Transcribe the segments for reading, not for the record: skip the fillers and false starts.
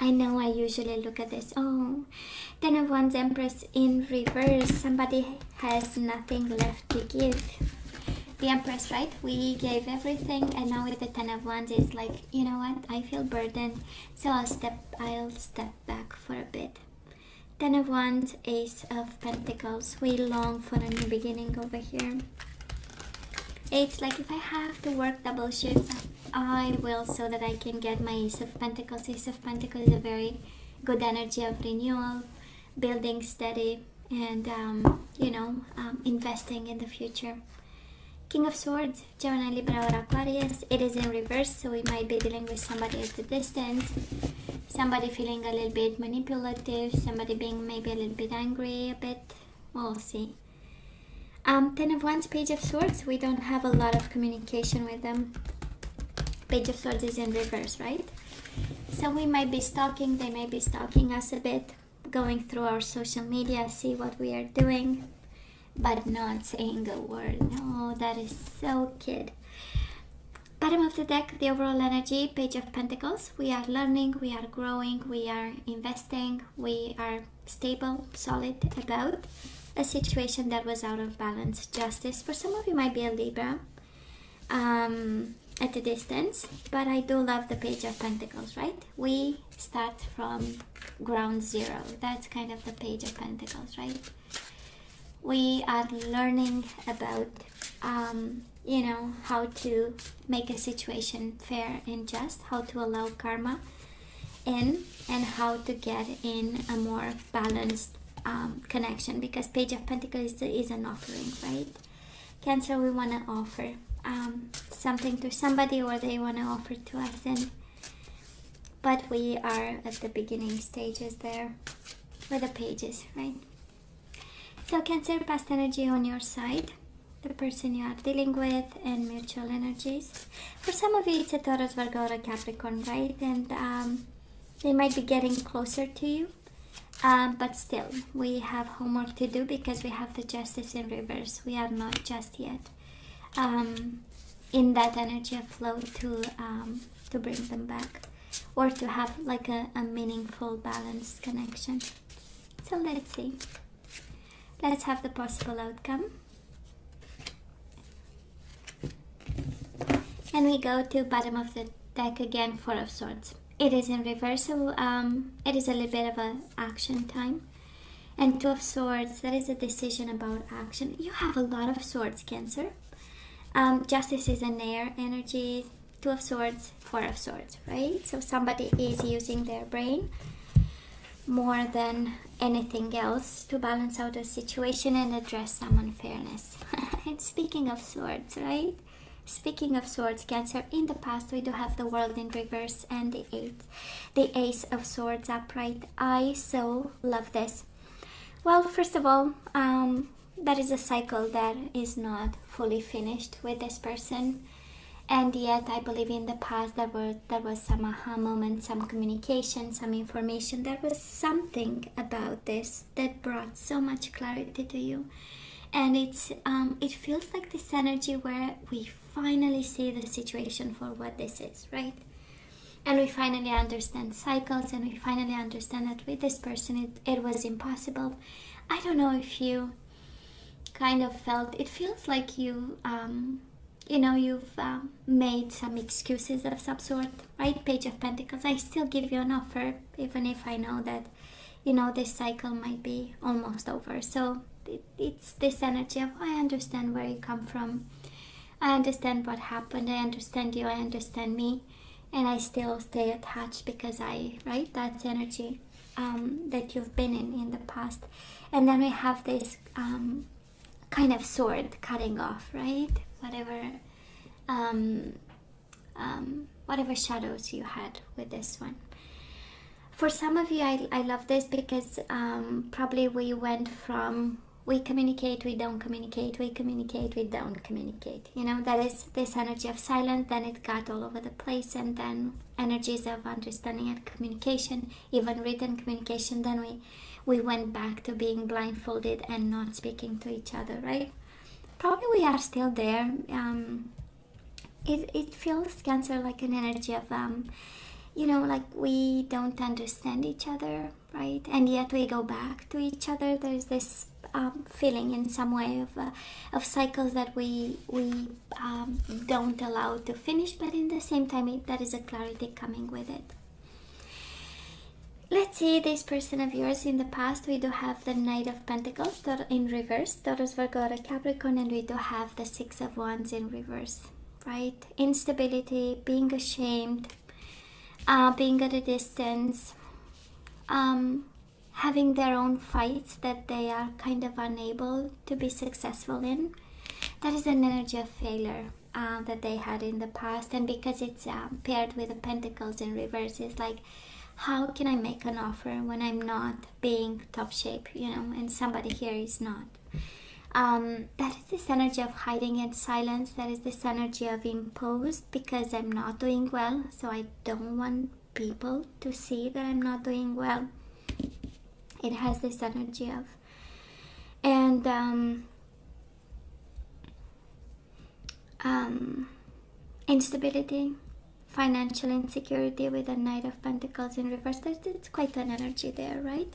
I know I usually look at this. Oh, Ten of Wands, Empress in reverse. Somebody has nothing left to give. The Empress, right? We gave everything, and now with the Ten of Wands, it's like, you know what? I feel burdened, so I'll step back for a bit. Ten of Wands, Ace of Pentacles. We long for a new beginning over here. It's like if I have to work double shifts, I will, so that I can get my Ace of Pentacles. Ace of Pentacles is a very good energy of renewal, building steady, and investing in the future. King of Swords, Gemini, Libra, or Aquarius. It is in reverse, so we might be dealing with somebody at a distance, somebody feeling a little bit manipulative, somebody being maybe a little bit angry, a bit. We'll see. Ten of Wands, Page of Swords. We don't have a lot of communication with them. Page of Swords is in reverse, right? So we might be stalking, they may be stalking us a bit, going through our social media, see what we are doing, but not saying a word. No, that is so kid. Bottom of the deck, the overall energy, Page of Pentacles. We are learning, we are growing, we are investing, we are stable, solid about a situation that was out of balance. Justice. For some of you might be a Libra at a distance, but I do love the Page of Pentacles, right? We start from ground zero. That's kind of the Page of Pentacles, right? We are learning about how to make a situation fair and just, how to allow karma in, and how to get in a more balanced connection, because Page of Pentacles is an offering, right? Cancer, we want to offer something to somebody, or they want to offer to us, but we are at the beginning stages there with the pages, right? So Cancer, past energy on your side, the person you are dealing with, and mutual energies. For some of you, it's a Taurus, Virgo, or a Capricorn, right? And they might be getting closer to you. But still, we have homework to do, because we have the Justice in reverse. We are not just yet in that energy of flow to bring them back, or to have like a meaningful, balanced connection. So let's see. Let's have the possible outcome. And we go to bottom of the deck again, Four of Swords. It is in reverse, so it is a little bit of an action time. And Two of Swords, that is a decision about action. You have a lot of swords, Cancer. Justice is an air energy. Two of Swords, Four of Swords, right? So somebody is using their brain more than anything else to balance out a situation and address some unfairness. And speaking of swords, right? Speaking of swords, Cancer, in the past we do have the World in reverse and the Ace of Swords upright. I so love this. Well, first of all, that is a cycle that is not fully finished with this person. And yet, I believe in the past there was some aha moment, some communication, some information. There was something about this that brought so much clarity to you. And it feels like this energy where we finally see the situation for what this is, right? And we finally understand cycles, and we finally understand that with this person it was impossible. I don't know if you kind of felt, it feels like you've made some excuses of some sort, right? Page of Pentacles. I still give you an offer, even if I know that, this cycle might be almost over. So it's this energy of, I understand where you come from. I understand what happened. I understand you. I understand me. And I still stay attached because that's energy that you've been in the past. And then we have this kind of sword cutting off, right? Whatever shadows you had with this one. For some of you, I love this because probably we went from we communicate, we don't communicate, we communicate, we don't communicate. That is this energy of silence. Then it got all over the place, and then energies of understanding and communication, even written communication. Then we went back to being blindfolded and not speaking to each other, right? Probably we are still there. It feels, Cancer, like an energy of you know, like we don't understand each other, right? And yet we go back to each other. There's this feeling in some way of cycles that we don't allow to finish, but in the same time there is a clarity coming with it. Let's see this person of yours. In the past, we do have the Knight of Pentacles in reverse, Taurus, Virgo, or Capricorn, and we do have the Six of Wands in reverse, right? Instability, being ashamed, being at a distance, having their own fights that they are kind of unable to be successful in. That is an energy of failure that they had in the past, and because it's paired with the Pentacles in reverse, it's like, how can I make an offer when I'm not being top shape, you know, and somebody here is not. That is this energy of hiding in silence. That is this energy of imposed, because I'm not doing well, so I don't want people to see that I'm not doing well. It has this energy of, and instability, financial insecurity with a Knight of Pentacles in reverse. It's quite an energy there, right?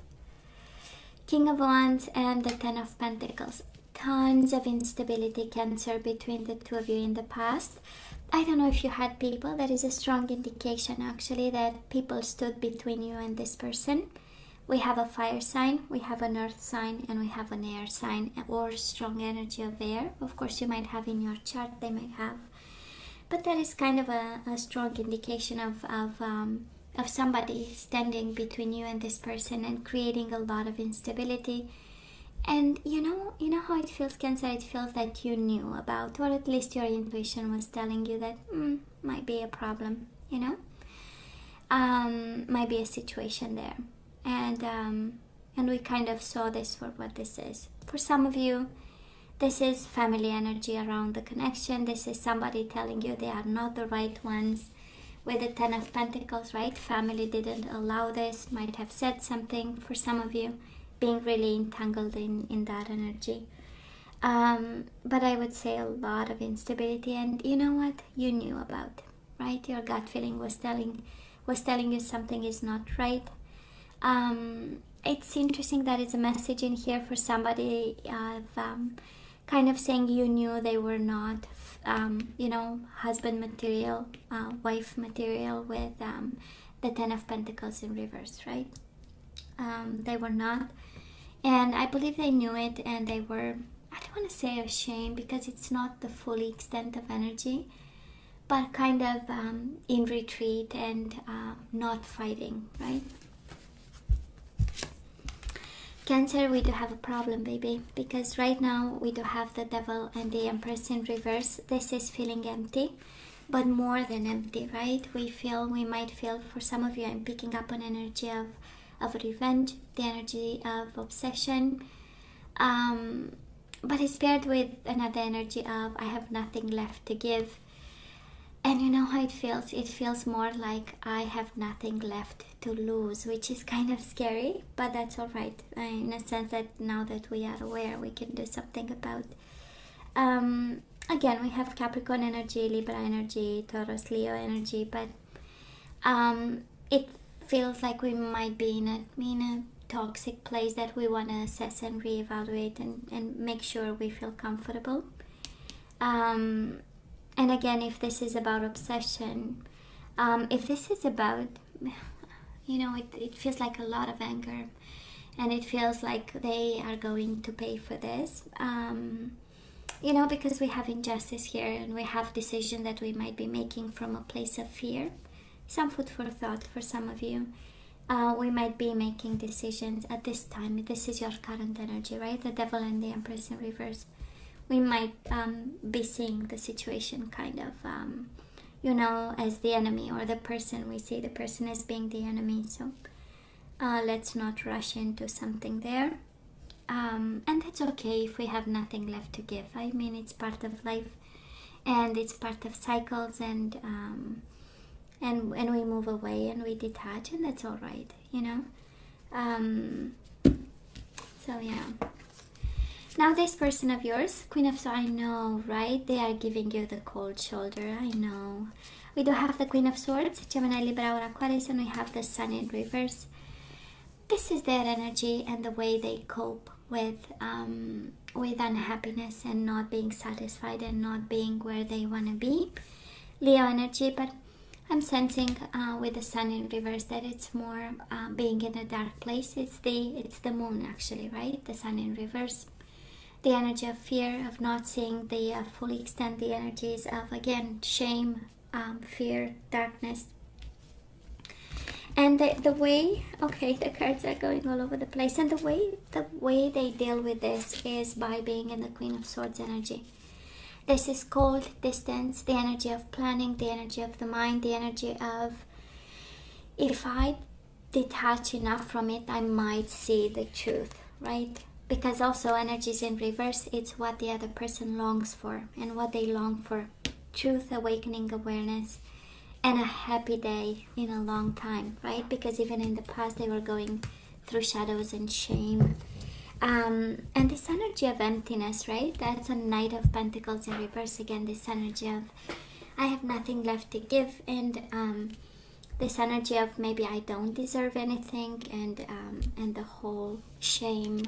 King of Wands and the Ten of Pentacles. Tons of instability, Cancer, between the two of you in the past. I don't know if you had people. That is a strong indication, actually, that people stood between you and this person. We have a fire sign, we have an earth sign, and we have an air sign, or strong energy of air. Of course, you might have in your chart, they might have. But that is kind of a strong indication of somebody standing between you and this person and creating a lot of instability. And you know how it feels, Cancer. It feels that you knew about, or at least your intuition was telling you that might be a problem. You know, might be a situation there, and we kind of saw this for what this is. For some of you, this is family energy around the connection. This is somebody telling you they are not the right ones. With the Ten of Pentacles, right? Family didn't allow this, might have said something. For some of you, being really entangled in that energy. But I would say a lot of instability, and you know what? You knew about, right? Your gut feeling was telling you something is not right. It's interesting that it's a message in here for somebody kind of saying you knew they were not, husband material, wife material with the Ten of Pentacles in reverse, right? They were not. And I believe they knew it, and they were, I don't want to say ashamed, because it's not the full extent of energy, but kind of in retreat and not fighting, right? Cancer, we do have a problem, baby, because right now we do have the Devil and the Empress in reverse. This is feeling empty, but more than empty, right? We might feel, for some of you, I'm picking up an energy of revenge, the energy of obsession, but it's paired with another energy of I have nothing left to give. And you know how it feels? It feels more like I have nothing left to lose, which is kind of scary, but that's all right. In a sense that now that we are aware, we can do something about. Again, we have Capricorn energy, Libra energy, Taurus, Leo energy, but it feels like we might be in a toxic place that we want to assess and reevaluate and make sure we feel comfortable. And again, if this is about obsession, if this is about, it feels like a lot of anger, and it feels like they are going to pay for this, because we have injustice here, and we have decision that we might be making from a place of fear. Some food for thought for some of you. We might be making decisions at this time. This is your current energy, right? The Devil and the Empress in reverse. We might be seeing the situation kind of, as the enemy, or the person. We see the person as being the enemy. So let's not rush into something there. And that's okay if we have nothing left to give. I mean, it's part of life, and it's part of cycles, and we move away and we detach, and that's all right, So yeah. Now this person of yours, Queen of Swords, I know, right? They are giving you the cold shoulder. I know. We do have the Queen of Swords, Gemini, Libra, or Aquarius, and we have the Sun in reverse. This is their energy and the way they cope with unhappiness and not being satisfied and not being where they want to be. Leo energy, but I'm sensing with the Sun in reverse that it's more being in a dark place. It's the moon actually, right? The Sun in reverse. The energy of fear, of not seeing the full extent, the energies of, again, shame, fear, darkness. And the way, okay, the cards are going all over the place. And the way they deal with this is by being in the Queen of Swords energy. This is cold distance, the energy of planning, the energy of the mind, the energy of, if I detach enough from it, I might see the truth, right? Because also energies in reverse, it's what the other person longs for and what they long for. Truth, awakening, awareness, and a happy day in a long time, right? Because even in the past, they were going through shadows and shame. And this energy of emptiness, right? That's a Knight of Pentacles in reverse. Again, this energy of, I have nothing left to give. And this energy of maybe I don't deserve anything. And the whole shame,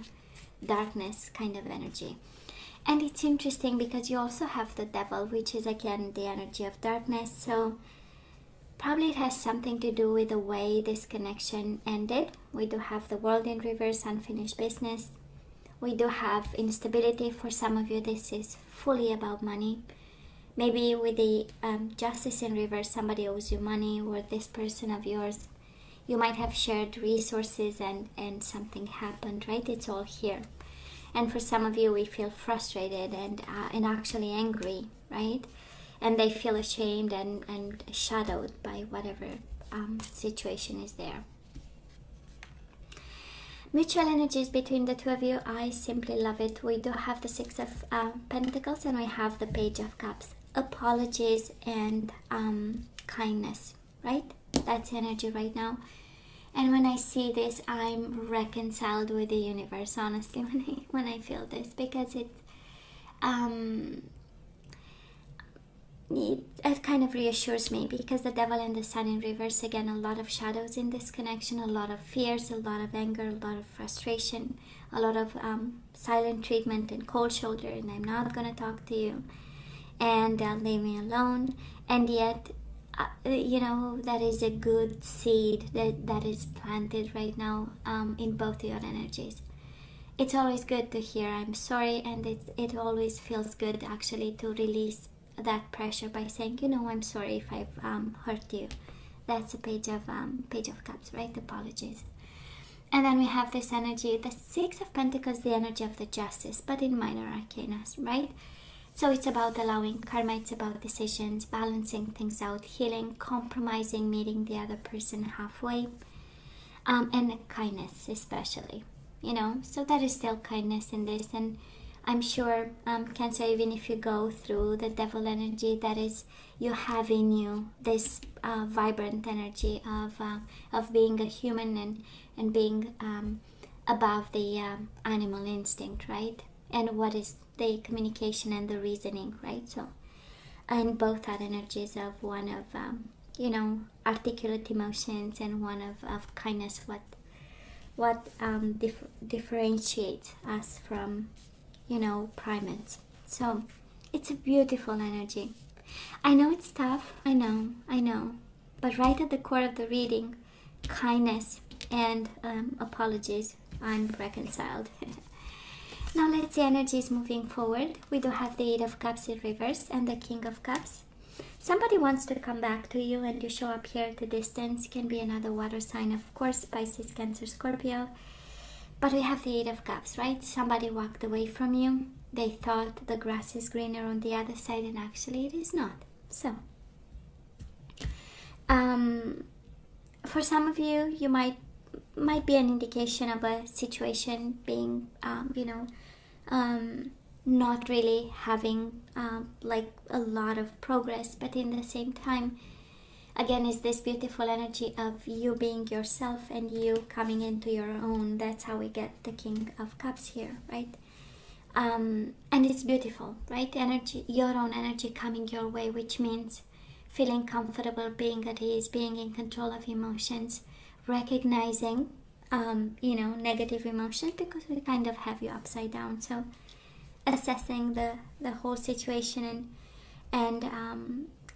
darkness kind of energy. And it's interesting because you also have the Devil, which is again the energy of darkness. So probably it has something to do with the way this connection ended. We do have the World in reverse, unfinished business. We do have instability. For some of you, this is fully about money. Maybe with the Justice in reverse, somebody owes you money, or this person of yours, you might have shared resources and something happened, right? It's all here. And for some of you, we feel frustrated and actually angry, right? And they feel ashamed and shadowed by whatever situation is there. Mutual energies between the two of you, I simply love it. We do have the Six of Pentacles and we have the Page of Cups. Apologies and kindness, right? That's energy right now. And when I see this, I'm reconciled with the universe, honestly, when I feel this, because it kind of reassures me, because the Devil and the Sun in reverse, again, a lot of shadows in this connection, a lot of fears, a lot of anger, a lot of frustration, a lot of silent treatment and cold shoulder, and I'm not going to talk to you, and leave me alone. And yet, that is a good seed that is planted right now in both your energies. It's always good to hear I'm sorry, and it always feels good actually to release that pressure by saying, I'm sorry if I've hurt you. That's a Page of Cups, right? Apologies. And then we have this energy, the Six of Pentacles, the energy of the Justice, but in minor arcana, right? So it's about allowing karma, it's about decisions, balancing things out, healing, compromising, meeting the other person halfway, and kindness especially, So there is still kindness in this, and I'm sure, Cancer, even if you go through the Devil energy, that is, you have in you this vibrant energy of being a human and being above the animal instinct, right? And what is the communication and the reasoning, right? So, and both are energies of one of, articulate emotions, and one of kindness, what differentiates us from, primates. So it's a beautiful energy. I know it's tough, I know, but right at the core of the reading, kindness and apologies, I'm reconciled. Now let's see energies moving forward. We do have the Eight of Cups in reverse and the King of Cups. Somebody wants to come back to you and you show up here at a distance. Can be another water sign, of course, Pisces, Cancer, Scorpio. But we have the Eight of Cups, right? Somebody walked away from you. They thought the grass is greener on the other side, and actually it is not. So, for some of you, you might be an indication of a situation being, not really having like a lot of progress, but in the same time, again, is this beautiful energy of you being yourself and you coming into your own. That's how we get the King of Cups here, right? And it's beautiful, right? Energy, your own energy coming your way, which means feeling comfortable, being at ease, being in control of emotions, recognizing, negative emotions, because we kind of have you upside down. So assessing the whole situation and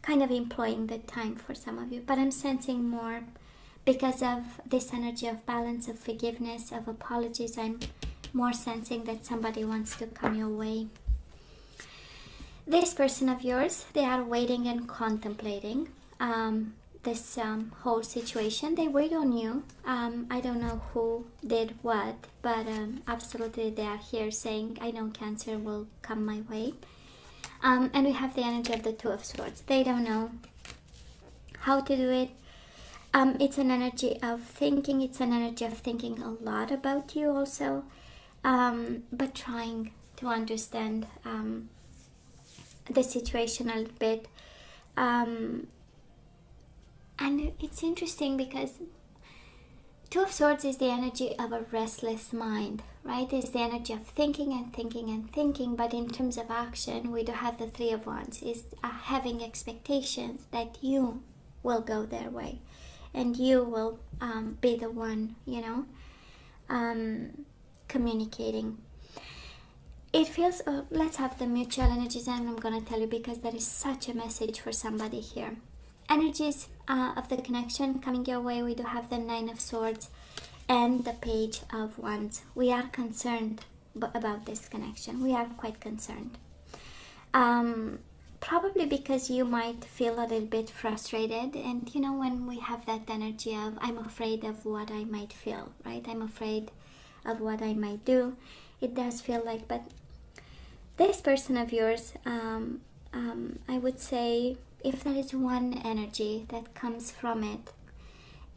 kind of employing the time for some of you. But I'm sensing more, because of this energy of balance, of forgiveness, of apologies, I'm more sensing that somebody wants to come your way. This person of yours, they are waiting and contemplating this whole situation. They wait on you. I don't know who did what, but absolutely they are here saying, I know Cancer will come my way. And we have the energy of the Two of Swords. They don't know how to do it. It's an energy of thinking. It's an energy of thinking a lot about you also, but trying to understand the situation a little bit. And it's interesting because Two of Swords is the energy of a restless mind, right? It's the energy of thinking and thinking and thinking, but in terms of action, we do have the Three of Wands, is having expectations that you will go their way and you will be the one, communicating. It feels, let's have the mutual energies, and I'm going to tell you because there is such a message for somebody here. Energies of the connection coming your way. We do have the Nine of Swords and the Page of Wands. We are concerned about this connection. We are quite concerned. Probably because you might feel a little bit frustrated, and when we have that energy of I'm afraid of what I might feel, right? I'm afraid of what I might do. It does feel like, but this person of yours, I would say, if there is one energy that comes from it,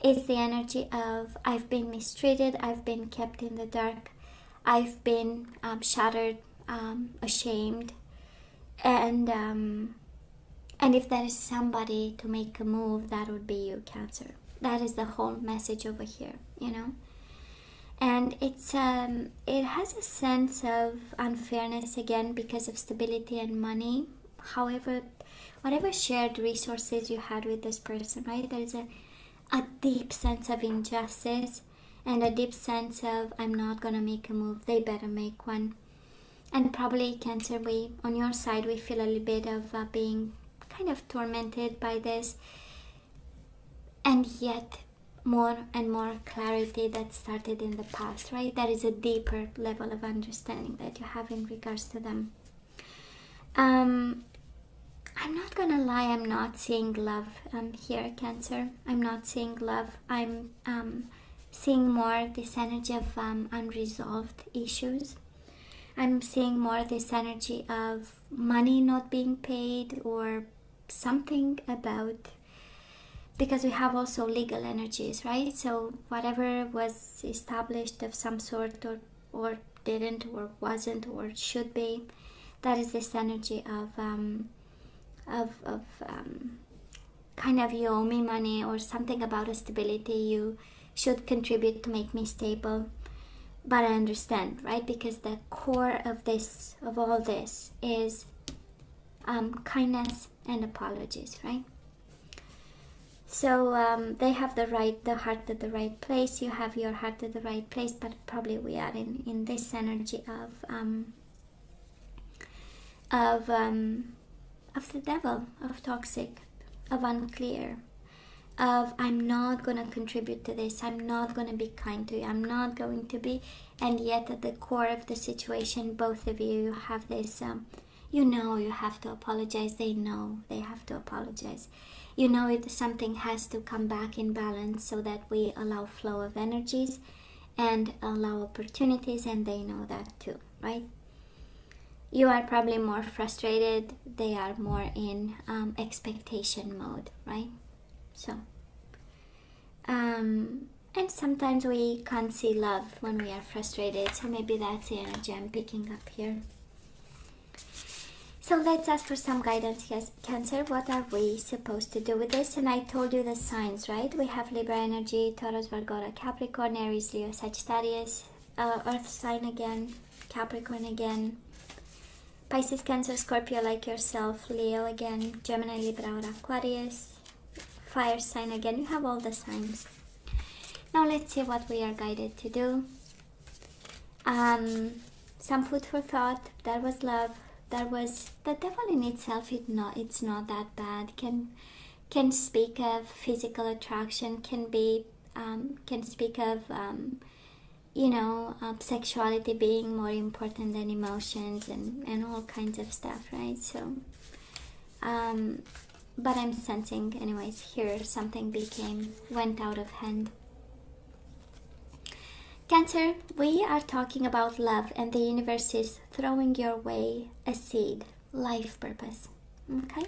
is the energy of I've been mistreated, I've been kept in the dark, I've been shattered, ashamed, and if there is somebody to make a move, that would be you, Cancer. That is the whole message over here, And it's it has a sense of unfairness again because of stability and money. However, whatever shared resources you had with this person, right? There is a deep sense of injustice and a deep sense of I'm not gonna make a move, they better make one. And probably, Cancer, on your side, we feel a little bit of being kind of tormented by this, and yet more and more clarity that started in the past, right? There is a deeper level of understanding that you have in regards to them. I'm not gonna lie, I'm not seeing love here, Cancer. I'm not seeing love. I'm seeing more this energy of unresolved issues. I'm seeing more this energy of money not being paid, or something about, because we have also legal energies, right? So whatever was established of some sort, or didn't, or wasn't, or should be, that is this energy of kind of you owe me money, or something about a stability you should contribute to make me stable. But I understand, right? Because the core of all this is kindness and apologies, right? So they have the heart at the right place. You have your heart at the right place, but probably we are in this energy of the devil, of toxic, of unclear, of I'm not going to contribute to this, I'm not going to be kind to you, I'm not going to be, and yet at the core of the situation, both of you have this, you have to apologize, they know they have to apologize. Something has to come back in balance so that we allow flow of energies and allow opportunities, and they know that too, right? You are probably more frustrated, they are more in expectation mode, right? So, and sometimes we can't see love when we are frustrated, so maybe that's the energy I'm picking up here. So let's ask for some guidance, yes, Cancer. What are we supposed to do with this? And I told you the signs, right? We have Libra energy, Taurus, Virgo, Capricorn, Aries, Leo, Sagittarius, Earth sign again, Capricorn again, Pisces, Cancer, Scorpio like yourself, Leo again, Gemini, Libra, or Aquarius, fire sign again. You have all the signs. Now let's see what we are guided to do. Some food for thought. There was love. There was the devil in itself. It's not that bad. Can speak of physical attraction. Can speak of sexuality being more important than emotions and all kinds of stuff, right? So, but I'm sensing, anyways, here something went out of hand. Cancer, we are talking about love, and the universe is throwing your way a seed, life purpose. Okay?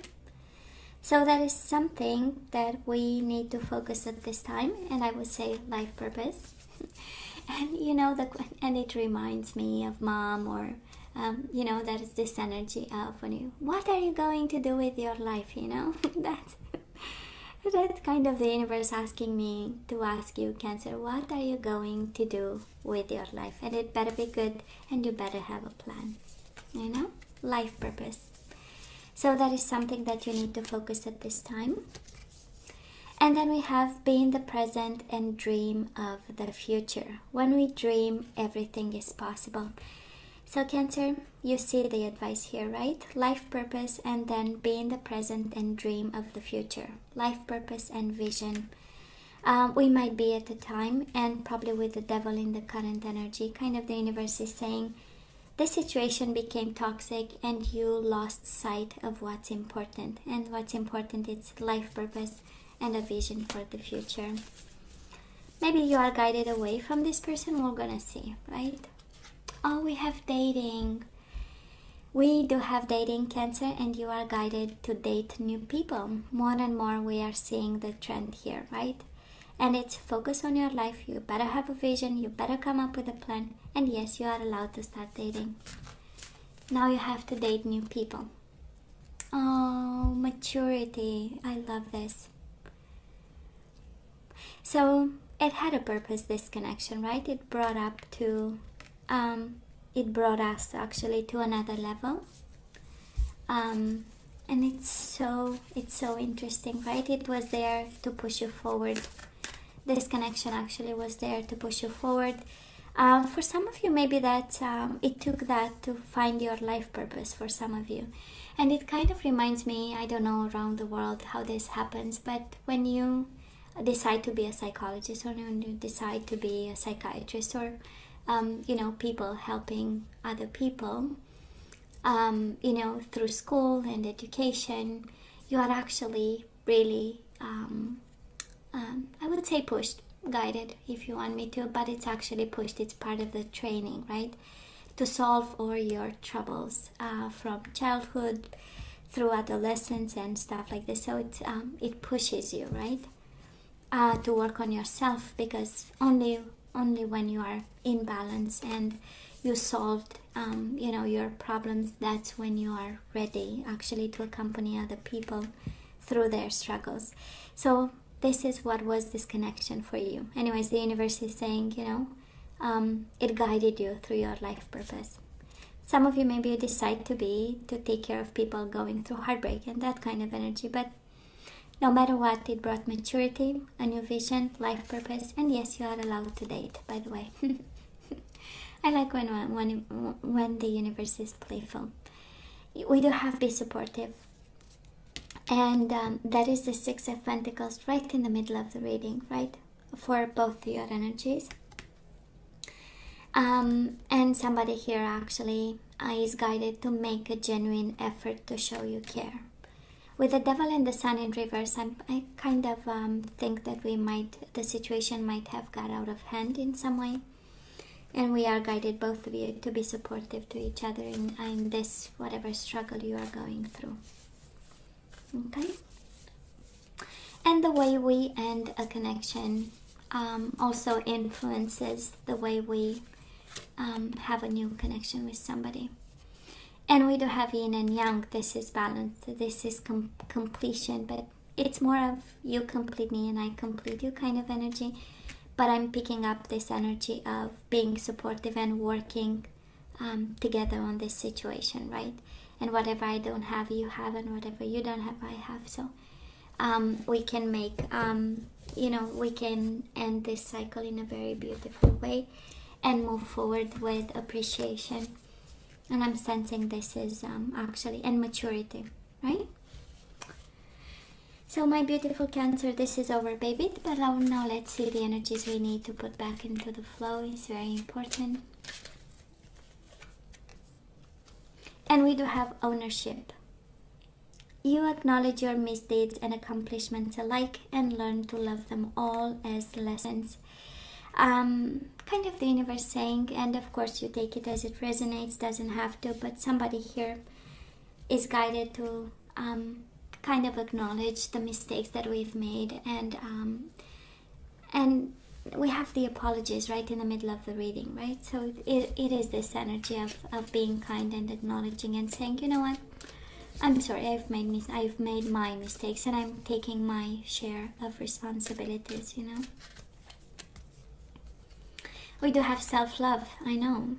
So that is something that we need to focus at this time, and I would say life purpose. And and it reminds me of mom, or that is this energy of what are you going to do with your life? That's kind of the universe asking me to ask you, Cancer, what are you going to do with your life? And it better be good, and you better have a plan. Life purpose. So that is something that you need to focus at this time. And then we have be in the present and dream of the future. When we dream, everything is possible. So Cancer, you see the advice here, right? Life purpose, and then be in the present and dream of the future. Life purpose and vision. We might be at the time, and probably with the devil in the current energy, kind of the universe is saying, the situation became toxic and you lost sight of what's important. And what's important is life purpose and a vision for the future. Maybe you are guided away from this person, we're gonna see, right? Oh, we have dating. We do have dating, Cancer, and you are guided to date new people. More and more we are seeing the trend here, right? And it's focus on your life. You better have a vision, you better come up with a plan, and yes, you are allowed to start dating. Now you have to date new people. Oh, maturity. I love this. So it had a purpose, this connection, right? It brought us actually to another level. And it's so interesting, right? It was there to push you forward. This connection actually was there to push you forward. For some of you, maybe that it took that to find your life purpose for some of you. And it kind of reminds me, I don't know around the world how this happens, but when you decide to be a psychologist, or when you decide to be a psychiatrist, or people helping other people, through school and education, you are actually really, I would say pushed, guided if you want me to, but it's actually pushed. It's part of the training, right? To solve all your troubles from childhood through adolescence and stuff like this. So it pushes you, right? To work on yourself, because only when you are in balance and you solved your problems, that's when you are ready actually to accompany other people through their struggles. So this is what was this connection for you. Anyways, the universe is saying, it guided you through your life purpose. Some of you maybe decide to take care of people going through heartbreak and that kind of energy, but no matter what, it brought maturity, a new vision, life purpose, and yes, you are allowed to date, by the way. I like when the universe is playful. We do have be supportive. And that is the Six of Pentacles right in the middle of the reading, right? For both your energies. And somebody here actually is guided to make a genuine effort to show you care. With the Devil and the Sun in reverse, I kind of think that the situation might have got out of hand in some way. And we are guided, both of you, to be supportive to each other in this, whatever struggle you are going through. Okay? And the way we end a connection also influences the way we have a new connection with somebody. And we do have yin and yang. This is balance. This is completion. But it's more of you complete me and I complete you kind of energy. But I'm picking up this energy of being supportive and working together on this situation, right? And whatever I don't have, you have, and whatever you don't have, I have. So we can make, we can end this cycle in a very beautiful way and move forward with appreciation. And I'm sensing this is actually, and maturity, right? So my beautiful Cancer, this is over, baby. But now let's see the energies we need to put back into the flow. It's very important. And we do have ownership. You acknowledge your misdeeds and accomplishments alike and learn to love them all as lessons. Kind of the universe saying, and of course you take it as it resonates, doesn't have to, but somebody here is guided to kind of acknowledge the mistakes that we've made, and we have the apologies right in the middle of the reading, right? So it is this energy of being kind and acknowledging and saying, you know what, I'm sorry, I've made my mistakes, and I'm taking my share of responsibilities, you know. We do have self-love. I know.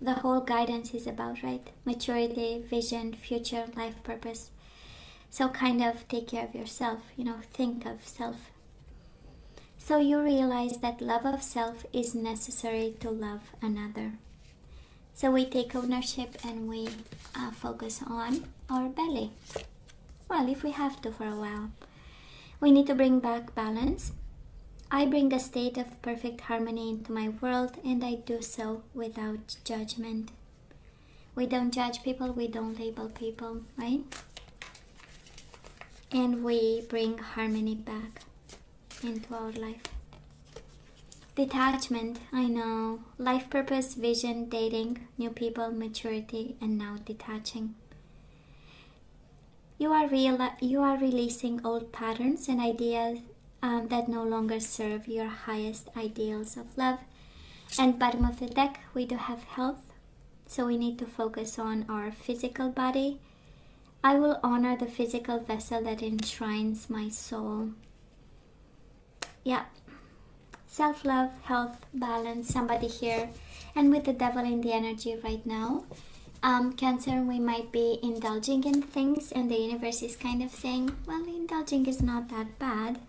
The whole guidance is about, right? Maturity, vision, future, life purpose. So kind of take care of yourself, you know, think of self. So you realize that love of self is necessary to love another. So we take ownership and we focus on our belly. Well, if we have to for a while. We need to bring back balance. I bring a state of perfect harmony into my world, and I do so without judgment. We don't judge people, we don't label people, right? And we bring harmony back into our life. Detachment, I know. Life purpose, vision, dating, new people, maturity, and now detaching. You are releasing old patterns and ideas that no longer serve your highest ideals of love. And bottom of the deck, we do have health. So we need to focus on our physical body. I will honor the physical vessel that enshrines my soul. Yeah. Self-love, health, balance, somebody here. And with the devil in the energy right now, Cancer, we might be indulging in things, and the universe is kind of saying, well, indulging is not that bad.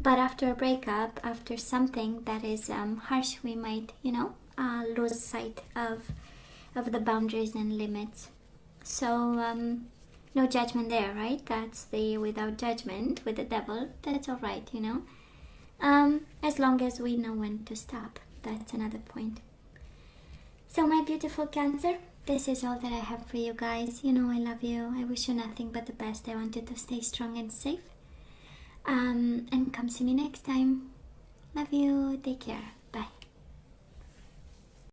But after a breakup, after something that is harsh, we might, lose sight of the boundaries and limits. So, no judgment there, right? That's the without judgment with the devil. That's all right, as long as we know when to stop. That's another point. So my beautiful Cancer, this is all that I have for you guys. I love you. I wish you nothing but the best. I want you to stay strong and safe. And come see me next time. Love you. Take care.